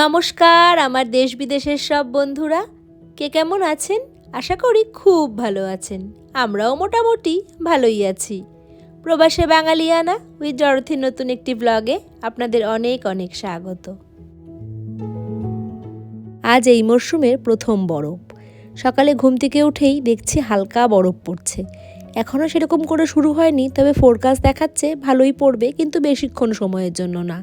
নমস্কার আমার দেশ বিদেশের সব বন্ধুরা, কে কেমন আছেন? আশা করি খুব ভালো আছেন। আমরাও মোটামুটি ভালোই আছি। প্রবাসে বাঙালিয়ানা উইথ জরথির নতুন একটি ব্লগে আপনাদের অনেক অনেক স্বাগত। আজ এই মরশুমের প্রথম বরফ। সকালে ঘুম থেকে উঠেই দেখছি হালকা বরফ পড়ছে। এখনও সেরকম করে শুরু হয়নি, তবে ফোরকাস্ট দেখাচ্ছে ভালোই পড়বে, কিন্তু বেশিক্ষণ সময়ের জন্য না।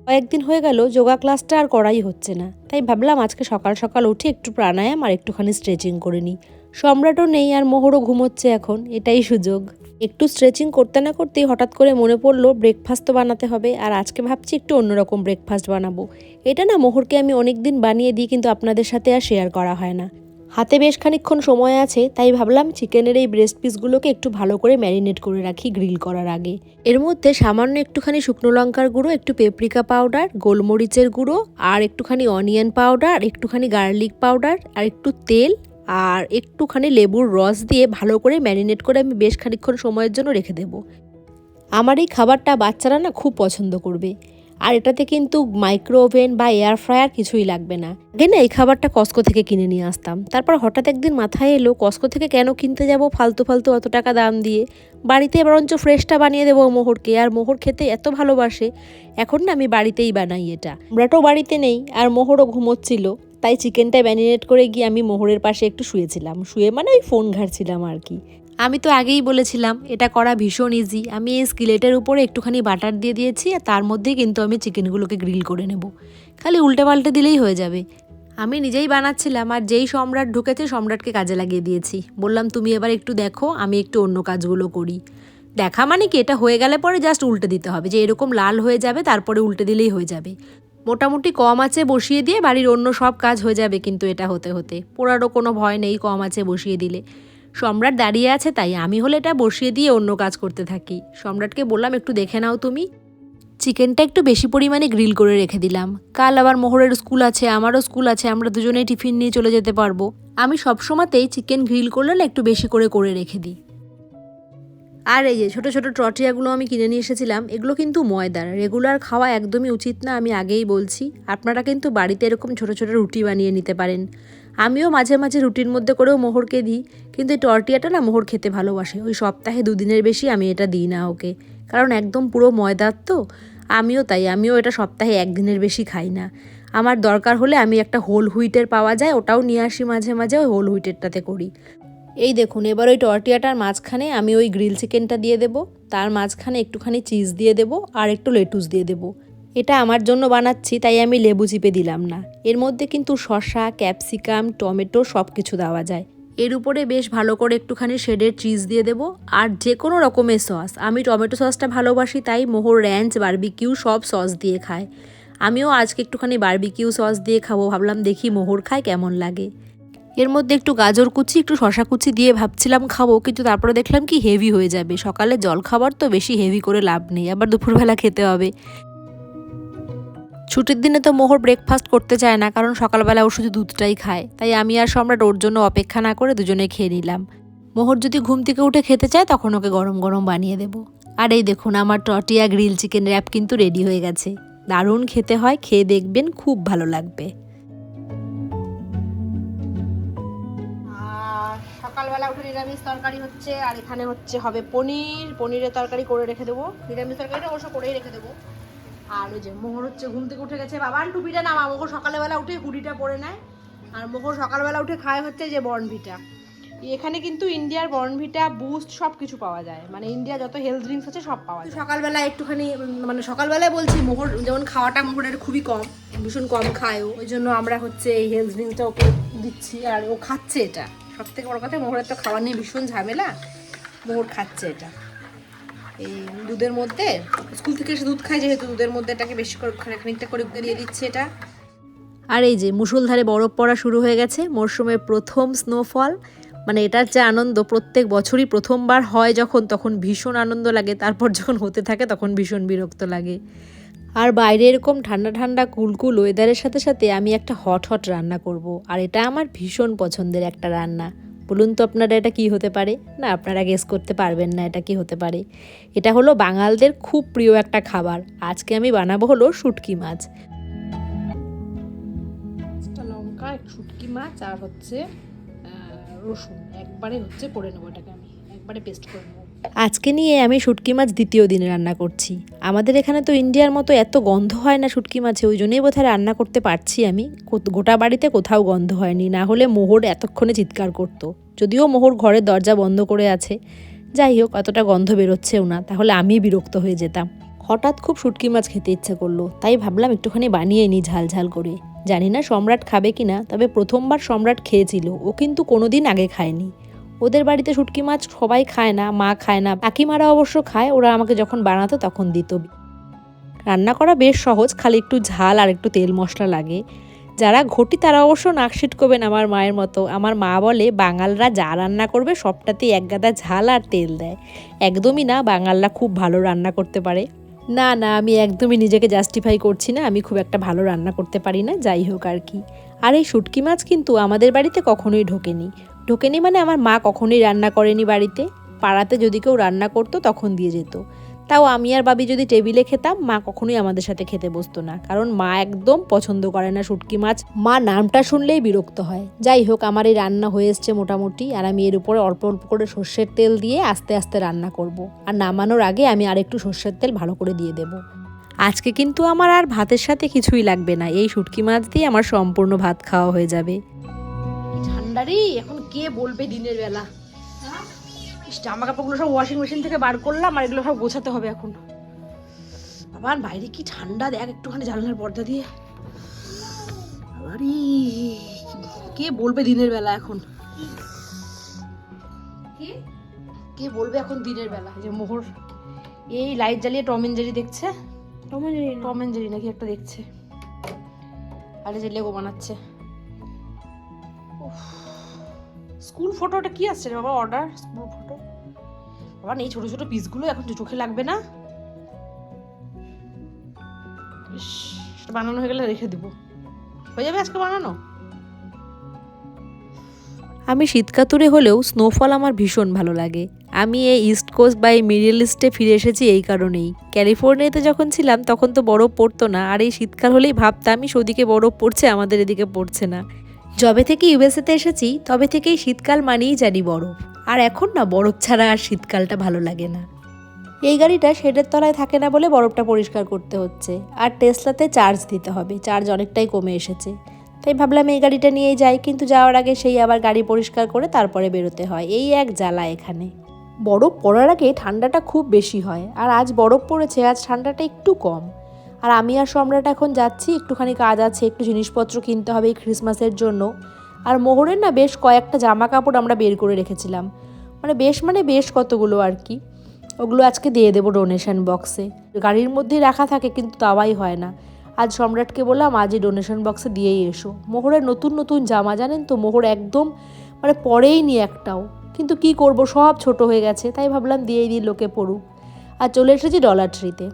কয়েকদিন হয়ে গেল যোগা ক্লাসটা আর করাই হচ্ছে না, তাই ভাবলাম আজকে সকাল সকাল উঠে একটু প্রাণায়াম আর একটুখানি স্ট্রেচিং করে নিই। সম্রাটও নেই আর মোহরও ঘুমোচ্ছে এখন, এটাই সুযোগ। একটু স্ট্রেচিং করতে না করতেই হঠাৎ করে মনে পড়লো ব্রেকফাস্ট তো বানাতে হবে, আর আজকে ভাবছি একটু অন্যরকম ব্রেকফাস্ট বানাবো। এটা না মোহরকে আমি অনেক দিন বানিয়ে দিই, কিন্তু আপনাদের সাথে আর শেয়ার করা হয় না। হাতে বেশ খানিকক্ষণ সময় আছে, তাই ভাবলাম চিকেনের এই ব্রেস্ট পিসগুলোকে একটু ভালো করে ম্যারিনেট করে রাখি গ্রিল করার আগে। এর মধ্যে সামান্য একটুখানি শুকনো লঙ্কার গুঁড়ো, একটু পেপরিকা পাউডার, গোলমরিচের গুঁড়ো, আর একটুখানি অনিয়ন পাউডার, একটুখানি গার্লিক পাউডার, আর একটু তেল আর একটুখানি লেবুর রস দিয়ে ভালো করে ম্যারিনেট করে আমি বেশ খানিকক্ষণ সময়ের জন্য রেখে দেবো। আমার এই খাবারটা বাচ্চারা না খুব পছন্দ করবে। আর এটাতে কিন্তু মাইক্রো ওভেন বা এয়ার ফ্রায়ার কিছুই লাগবে না। আগে না এই খাবারটা কস্কো থেকে কিনে নিয়ে আসতাম, তারপর হঠাৎ একদিন মাথায় এলো কস্কো থেকে কেন কিনতে যাব ফালতু ফালতু অত টাকা দাম দিয়ে, বাড়িতে বরঞ্চ ফ্রেশটা বানিয়ে দেবো মোহরকে। আর মোহর খেতে এত ভালোবাসে, এখন না আমি বাড়িতেই বানাই এটা। আমরাও বাড়িতে নেই আর মোহরও ঘুমোচ্ছিল, তাই চিকেনটা ম্যারিনেট করে গিয়ে আমি মোহরের পাশে একটু শুয়েছিলাম। শুয়ে মানে ওই ফোন ঘাঁটছিলাম আর কি। আমি তো আগেই বলেছিলাম এটা করা ভীষণ ইজি। আমি এই স্কিলেটের উপরে একটুখানি বাটার দিয়ে দিয়েছি, আর তার মধ্যেই কিন্তু আমি চিকেনগুলোকে গ্রিল করে নেব। খালি উল্টে পাল্টে দিলেই হয়ে যাবে। আমি নিজেই বানাচ্ছিলাম, আর যেই সম্রাট ঢুকেছে সম্রাটকে কাজে লাগিয়ে দিয়েছি। বললাম তুমি এবার একটু দেখো, আমি একটু অন্য কাজগুলো করি। দেখা মানে কি, এটা হয়ে গেলে পরে জাস্ট উল্টে দিতে হবে, যে এরকম লাল হয়ে যাবে, তারপরে উল্টে দিলেই হয়ে যাবে। মোটামুটি কম আঁচে বসিয়ে দিয়ে বাড়ির অন্য সব কাজ হয়ে যাবে, কিন্তু এটা হতে হতে পোড়ারও কোনো ভয় নেই কম আঁচে বসিয়ে দিলে। সম্রাট দাঁড়িয়ে আছে, তাই আমি হলে এটা বসিয়ে দিয়ে অন্য কাজ করতে থাকি। সম্রাটকে বললাম একটু দেখে নাও তুমি। চিকেনটা একটু বেশি পরিমাণে গ্রিল করে রেখে দিলাম। কাল আবার মোহরের স্কুল আছে, আমারও স্কুল আছে, আমরা দুজনেই টিফিন নিয়ে চলে যেতে পারবো। আমি সবসময়তেই চিকেন গ্রিল করলে না একটু বেশি করে রেখে দিই। আর এই যে ছোটো ছোটো টর্টিয়াগুলো আমি কিনে নিয়ে এসেছিলাম, এগুলো কিন্তু ময়দার, রেগুলার খাওয়া একদমই উচিত না, আমি আগেই বলছি। আপনারা কিন্তু বাড়িতে এরকম ছোটো ছোটো রুটি বানিয়ে নিতে পারেন। আমিও মাঝে মাঝে রুটির মধ্যে করেও মোহরকে দিই, কিন্তু এই টর্টিয়াটা না মোহর খেতে ভালোবাসে। ওই সপ্তাহে 2 দিনের বেশি আমি এটা দিই না ওকে, কারণ একদম পুরো ময়দার তো। আমিও এটা সপ্তাহে 1 দিনের বেশি খাই না। আমার দরকার হলে আমি একটা হোল হুইটের পাওয়া যায়, ওটাও নিয়ে আসি মাঝে মাঝে, ওই হোল হুইটেরটাতে করি। এই দেখুন, এবার ওই টর্টিয়াটার মাঝখানে আমি ওই গ্রিল চিকেনটা দিয়ে দেবো, তার মাঝখানে একটুখানি চিজ দিয়ে দেবো আর একটু লেটুস দিয়ে দেবো। এটা আমার জন্য বানাচ্ছি, তাই আমি লেবু চিপে দিলাম না। এর মধ্যে কিন্তু শসা, ক্যাপসিকাম, টমেটো সব কিছু দেওয়া যায়। এর উপরে বেশ ভালো করে একটুখানি শেডেড চিজ দিয়ে দেবো, আর যে কোনো রকমের সস। আমি টমেটো সসটা ভালোবাসি, তাই মোহর র্যাঞ্চ, বারবিকিউ সব সস দিয়ে খায়। আমিও আজকে একটুখানি বারবিকিউ সস দিয়ে খাবো, ভাবলাম দেখি মোহর খায় কেমন লাগে। এর মধ্যে একটু গাজর কুচি, একটু শশা কুচি দিয়ে ভাবছিলাম খাবো, কিন্তু তারপরে দেখলাম কি হেভি হয়ে যাবে। সকালে জল খাবার তো বেশি হেভি করে লাভ নেই, আবার দুপুরবেলা খেতে হবে। ছুটির দিনে তো মোহর ব্রেকফাস্ট করতে চায় না, কারণ সকালবেলা ও শুধু দুধটাই খায়, তাই আমি আর সম্রাট ওর জন্য অপেক্ষা না করে দুজনে খেয়ে নিলাম। মোহর যদি ঘুম থেকে উঠে খেতে চায় তখন ওকে গরম গরম বানিয়ে দেবো। আর এই দেখুন, আমার টর্টিয়া গ্রিল চিকেন র্যাপ কিন্তু রেডি হয়ে গেছে। দারুণ খেতে হয়, খেয়ে দেখবেন খুব ভালো লাগবে। সকালবেলা উঠে নিরামিষ তরকারি হচ্ছে, আর এখানে হবে পনিরের তরকারি করে রেখে দেবো। নিরামিষ তরকারিটা অবশ্য করেই রেখে দেবো। আর ওই যে মোহর ঘুম থেকে উঠে গেছে। বাবান টুপিটা নামা, মোহর সকালবেলা উঠে হুডিটা পরে নেয়। আর মোহর সকালবেলা উঠে খায় যে বর্নভিটা। এখানে কিন্তু ইন্ডিয়ার বর্নভিটা, বুস্ট সব কিছু পাওয়া যায়, মানে ইন্ডিয়া যত হেলথ ড্রিঙ্কস আছে সব পাওয়া যায়। সকালবেলা একটুখানি, মানে সকালবেলায় বলছি, মোহর যেমন খাওয়াটা মোহরের খুবই কম, ভীষণ কম খায় ও, ওই জন্য আমরা এই হেলথ ড্রিঙ্কসটা ওকে দিচ্ছি, আর ও খাচ্ছে এটা। সব থেকে বড় কথা, মোহরের তো খাওয়া নিয়ে ভীষণ ঝামেলা, মোহর খাচ্ছে এটা। এই দুধের মধ্যে, স্কুল থেকে এসে দুধ খায় যেহেতু, দুধের মধ্যে এটাকে বেশি করে খানিকটা করে দিয়ে দিচ্ছে এটা। আর এই যে মুষলধারে বরফ পড়া শুরু হয়ে গেছে, মরশুমের প্রথম স্নোফল। মানে এটার যে আনন্দ প্রত্যেক বছরই প্রথমবার হয় যখন, তখন ভীষণ আনন্দ লাগে, তারপর যখন হতে থাকে তখন ভীষণ বিরক্ত লাগে। আর বাইরে এরকম ঠান্ডা ঠান্ডা কুলকুল ওয়েদারের সাথে সাথে আমি একটা হট রান্না করব, আর এটা আমার ভীষণ পছন্দের একটা রান্না। বলুন তো আপনারা এটা কি হতে পারে? না, আপনারা গেস করতে পারবেন না এটা কি হতে পারে। এটা হলো বাঙালদের খুব প্রিয় একটা খাবার। আজকে আমি বানাবো হলো শুটকি মাছ। লঙ্কা, একটু শুটকি মাছ আর হচ্ছে রসুন একবারে হচ্ছে করে নেবো, এটাকে আমি একবারে পেস্ট করে নেবো। আজকে নিয়ে আমি শুটকি মাছ দ্বিতীয় দিনে রান্না করছি। আমাদের এখানে তো ইন্ডিয়ার মতো এত গন্ধ হয় না শুটকি মাছে, ওই জন্যই বোধহয় রান্না করতে পারছি আমি। গোটা বাড়িতে কোথাও গন্ধ হয়নি, না হলে মোহর এতক্ষণে চিৎকার করতো। যদিও মোহর ঘরের দরজা বন্ধ করে আছে, যাই হোক অতটা গন্ধ বেরোচ্ছেও না, তাহলে আমি বিরক্ত হয়ে যেতাম। হঠাৎ খুব শুটকি মাছ খেতে ইচ্ছে করলো, তাই ভাবলাম একটুখানি বানিয়ে নিই ঝাল ঝাল করে। জানি না সম্রাট খাবে কিনা, তবে প্রথমবার সম্রাট খেয়েছিল, ও কিন্তু কোনোদিন আগে খায়নি। ওদের বাড়িতে শুটকি মাছ সবাই খায় না, মা খায় না, কাকিমারা অবশ্য খায়, ওরা আমাকে যখন বানাতো তখন দিত। রান্না করা বেশ সহজ, খালি একটু ঝাল আর একটু তেল মশলা লাগে। যারা ঘটি তারা অবশ্য নাক সিটকবেন আমার মায়ের মতো। আমার মা বলে বাঙালরা যা রান্না করবে সবটাতেই একগাদা ঝাল আর তেল দেয়। একদমই না, বাঙালরা খুব ভালো রান্না করতে পারে। না না, আমি একদমই নিজেকে জাস্টিফাই করছি না, আমি খুব একটা ভালো রান্না করতে পারি না, যাই হোক আর কি। আর এই শুটকি মাছ কিন্তু আমাদের বাড়িতে কখনোই ঢোকেনি মানে আমার মা কখনোই রান্না করেনি বাড়িতে। পাড়াতে যদি কেউ রান্না করতো তখন দিয়ে যেত। তাও আমি আর বাবি যদি টেবিলে খেতাম, মা কখনোই আমাদের সাথে খেতে বসতো না, কারণ মা একদম পছন্দ করে না শুটকি মাছ। মা নামটা শুনলেই বিরক্ত হয়। যাই হোক, আমার এই রান্না হয়ে এসছে মোটামুটি, আর আমি এর উপরে অল্প অল্প করে সর্ষের তেল দিয়ে আস্তে আস্তে রান্না করব। আর নামানোর আগে আমি আরেকটু সর্ষের তেল ভালো করে দিয়ে দেব। আজকে কিন্তু আমার আর ভাতের সাথে কিছুই লাগবে না, এই শুটকি মাছ দিয়ে আমার সম্পূর্ণ ভাত খাওয়া হয়ে যাবে। ঠান্ডারি এখন কে বলবে দিনের বেলা। জামা কাপড়গুলো সব ওয়াশিং মেশিন থেকে বার করলাম, আর এগুলো সব গোছাতে হবে এখন। আবার বাইরে কি ঠান্ডা, দেখ একটুখানি জানলার পর্দা দিয়ে। আরে কে বলবে দিনের বেলা এখন, কে বলবে এখন দিনের বেলা। যে মোহর এই লাইট জ্বালিয়ে টম এন্ড জেরি দেখছে, টম এন্ড জেরি নাকি একটা দেখছে, আর যে লেগো বানাচ্ছে। স্কুল ফটোটা কি আসছে রে বাবা, অর্ডার স্কুল ফটো। বাবা এই ছোট ছোট পিসগুলো এখন চোখে লাগবে না, বানানো হয়ে গেলে রেখে দিব, হয়ে যাবে আজকে বানানো। আমি শীতকাতুরে হলেও স্নোফল আমার ভীষণ ভালো লাগে। আমি এই ইস্ট কোস্ট বা এই মিডল ইস্টে ফিরে এসেছি এই কারণেই। ক্যালিফোর্নিয়াতে যখন ছিলাম তখন তো বরফ পড়তো না, আর এই শীতকাল হলেই ভাবতাম ওদিকে বরফ পড়ছে, আমাদের এদিকে পড়ছে না। যবে থেকে ইউএসএতে এসেছি তবে থেকেই শীতকাল মানেই জানি বরফ, আর এখন না বরফ ছাড়া আর শীতকালটা ভালো লাগে না। এই গাড়িটা শেডের তলায় থাকে না বলে বরফটা পরিষ্কার করতে হচ্ছে, আর টেসলাতে চার্জ দিতে হবে, চার্জ অনেকটাই কমে এসেছে। তাই ভাবলাম এই গাড়িটা নিয়েই যাই, কিন্তু যাওয়ার আগে সেই আবার গাড়ি পরিষ্কার করে তারপরে বেরোতে হয়, এই এক জ্বালা এখানে। বরফ পড়ার আগে ঠান্ডাটা খুব বেশি হয়, আর আজ বরফ পড়েছে, আজ ঠান্ডাটা একটু কম। আর আমি আর সম্রাট এখন যাচ্ছি, একটুখানি কাজ আছে, একটু জিনিসপত্র কিনতে হবে এই ক্রিসমাসের জন্য। আর মোহরের না বেশ কয়েকটা জামা কাপড় আমরা বের করে রেখেছিলাম, মানে বেশ কতগুলো আর কি। ওগুলো আজকে দিয়ে দেবো ডোনেশন বক্সে। গাড়ির মধ্যেই রাখা থাকে কিন্তু দাওয়াই হয় না। আজ সম্রাটকে বললাম আজই ডোনেশন বক্সে দিয়েই এসো। মোহরের নতুন নতুন জামা, জানেন তো মোহর একদম পরেই নি একটাও, কিন্তু কি করব সব ছোট হয়ে গেছে, তাই ভাবলাম দিয়েই দিই, লোকে পড়ুক। আর চলে এসেছি ডলার ট্রিতে।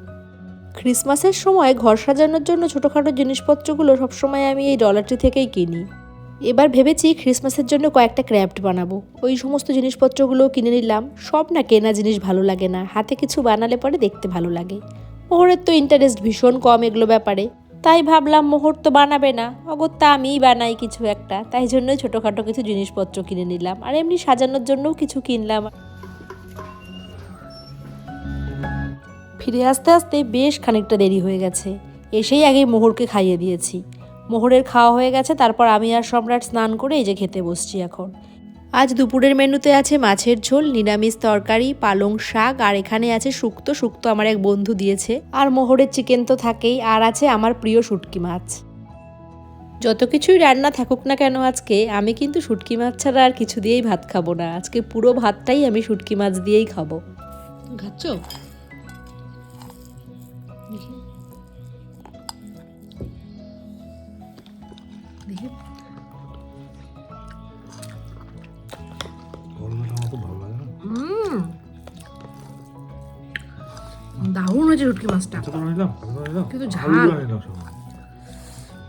ক্রিসমাসের সময় ঘর সাজানোর জন্য ছোটোখাটো জিনিসপত্রগুলো সবসময় আমি এই ডলার ট্রি থেকেই কিনি। এবার ভেবেছি ক্রিসমাসের জন্য কয়েকটা ক্র্যাফট বানাবো, ওই সমস্ত জিনিসপত্রগুলোও কিনে নিলাম। সব না কেনা জিনিস ভালো লাগে না, হাতে কিছু বানালে পরে দেখতে ভালো লাগে। মোহরের তো ইন্টারেস্ট ভীষণ কম এগুলো ব্যাপারে, তাই ভাবলাম মোহর তো বানাবে না, অগত্যা আমিই বানাই কিছু একটা, তাই জন্যই ছোটোখাটো কিছু জিনিসপত্র কিনে নিলাম, আর এমনি সাজানোর জন্যও কিছু কিনলাম। ফিরে আসতে আসতে বেশ খানিকটা দেরি হয়ে গেছে, এসেই আগেই মোহরকে খাইয়ে দিয়েছি। মোহরের খাওয়া হয়ে গেছে, তারপর আমি আর সম্রাট স্নান করে এই যে খেতে বসছি এখন। আজ দুপুরের মেনুতে আছে মাছের ঝোল, নিরামিষ তরকারি, পালং শাক, আর এখানে আছে শুক্তো আমার এক বন্ধু দিয়েছে, আর মোহরের চিকেন তো থাকেই, আর আছে আমার প্রিয় শুটকি মাছ। যত কিছুই রান্না থাকুক না কেন আজকে আমি কিন্তু শুটকি মাছ ছাড়া আর কিছু দিয়েই ভাত খাবো না, আজকে পুরো ভাতটাই আমি শুটকি মাছ দিয়েই খাবো। খাচ্ছ? দেখি দারুণ হয়েছে শুটকি মাছটা, কিন্তু ঝাল,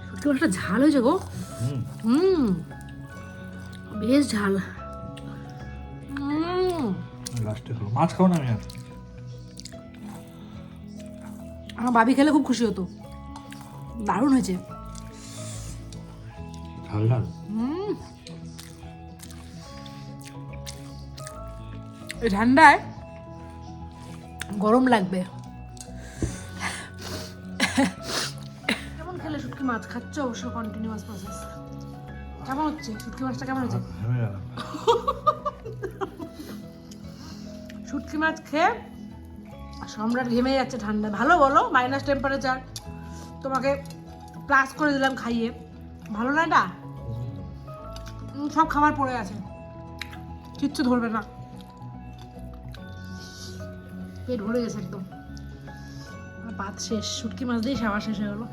শুটকি মাছটা ঝাল হয়েছে গো। বেশ ঝাল। মাছ খাও না আমি আর, আমার ভাবি খেলে খুব খুশি হতো, দারুণ হয়েছে। ঝাল ঝাল। এই ঠান্ডায় গরম লাগবে। কেমন খেলে শুটকি মাছ খাচ্ছ? অবশ্য কন্টিনিউয়াস প্রসেস। কেমন হচ্ছে শুটকি মাছটা? কেমন হচ্ছে? হেমে গেলাম। শুটকি মাছ খেয়ে সম্রাট ঘেমে যাচ্ছে ঠান্ডা। ভালো বলো, মাইনাস টেম্পারেচার, তোমাকে প্লাস করে দিলাম খাইয়ে। ভালো না এটা? সব খাবার পড়ে আছে, কিচ্ছু ধরবে না, পেট ভরে গেছে একদম। ভাত শেষ, শুটকি মাছ দিয়ে খাওয়া শেষ হয়ে গেলো।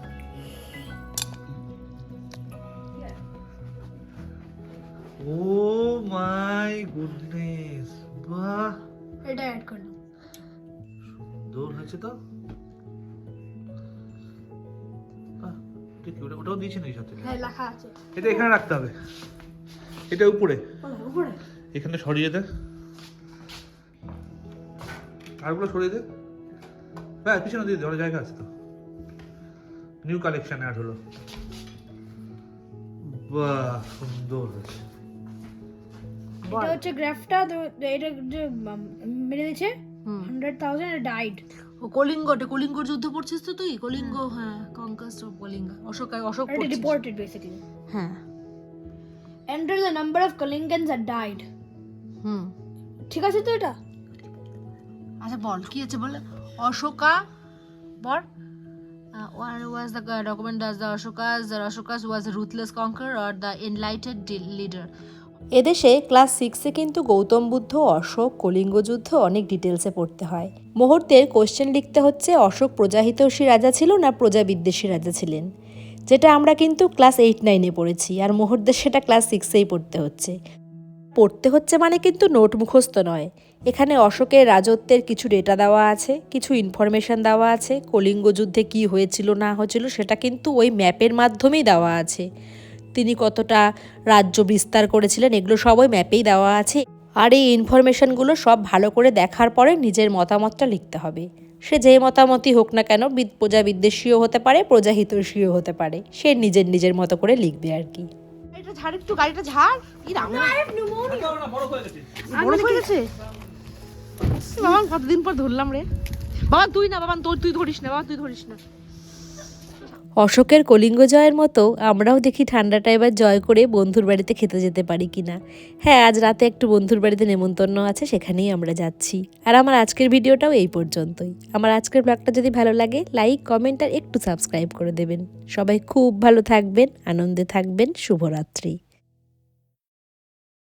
ও মাই গুডনেস, বাহ, এটা অ্যাড করলাম। সুন্দর হয়েছে তো। বাহ, ঠিক ওটা ওটাও দিয়েছে নাকি সাথে? হ্যাঁ, লেখা আছে। এটা এখানে রাখতে হবে, এটা উপরে, উপরে এখানে সরিয়ে দে, আরগুলো সরিয়ে দে। হ্যাঁ, পিছনে দিয়ে দে, অনেক জায়গা আছে তো। নিউ কালেকশন অ্যাড হলো। বাহ, সুন্দর হয়েছে। এটা হচ্ছে গ্রাফটা, তো এটা যে মেরে দিয়েছে 100,000 ডাইড। ও কলিঙ্গ, এটা কলিঙ্গর যুদ্ধ পড়ছিস তো তুই? কলিঙ্গ, হ্যাঁ, কনকাস্ট অফ কলিঙ্গ। অশোক এটা পড়ছিস? Reported basically. হ্যাঁ। Enter the number of Kalingans are died. ঠিক আছে তো এটা? আচ্ছা বল কি আছে বলে। অশোকা বল। Was the document as the Ashokas was a ruthless conqueror or the enlightened leader? এদেশে ক্লাস 6-এ কিন্তু গৌতম বুদ্ধ, অশোক, কলিঙ্গ যুদ্ধ অনেক ডিটেলসে পড়তে হয়। মুহূর্তের কোশ্চেন লিখতে হচ্ছে অশোক প্রজাহিতৈষী রাজা ছিল না প্রজা বিদ্বেষী রাজা ছিলেন, যেটা আমরা কিন্তু ক্লাস 8-9-এ পড়েছি, আর মুহূর্তে সেটা ক্লাস 6-এই পড়তে হচ্ছে মানে কিন্তু নোট মুখস্থ নয়। এখানে অশোকের রাজত্বের কিছু ডেটা দেওয়া আছে, কিছু ইনফরমেশন দেওয়া আছে, কলিঙ্গ যুদ্ধে কী হয়েছিল না হয়েছিল সেটা কিন্তু ওই ম্যাপের মাধ্যমেই দেওয়া আছে। তিনি কতটা রাজ্য বিস্তার করেছিলেন এগুলো সব ওই ম্যাপেই দেওয়া আছে। আর এই ইনফরমেশনগুলো সব ভালো করে দেখার পরে নিজের মতামতটা লিখতে হবে। সে যে মতামতই হোক না কেন, প্রজা বিদ্বেষীও হতে পারে, প্রজাহিতৈষীও হতে পারে, সে নিজের মতো করে লিখবে আর কি। এটা ঝাড়, একটু গাড়িটা ঝাড়। ই রাম, বড় হয়ে গেছে। বড় হয়ে গেছে। বাবা কতদিন পর ধরলাম রে। বাবা তুই না, বাবা তুই ধরিস না, বাবা তুই ধরিস না। অশোকের কলিঙ্গ জয়ের মতো আমরাও দেখি ঠান্ডাটা এবার জয় করে বন্ধুর বাড়িতে খেতে যেতে পারি কিনা। হ্যাঁ, আজ রাতে একটু বন্ধুর বাড়িতে নেমন্তন্ন আছে, সেখানেই আমরা যাচ্ছি। আর আমার আজকের ভিডিওটাও এই পর্যন্তই। আমার আজকের ব্লগটা যদি ভালো লাগে লাইক, কমেন্ট আর একটু সাবস্ক্রাইব করে দেবেন। সবাই খুব ভালো থাকবেন, আনন্দে থাকবেন। শুভরাত্রি।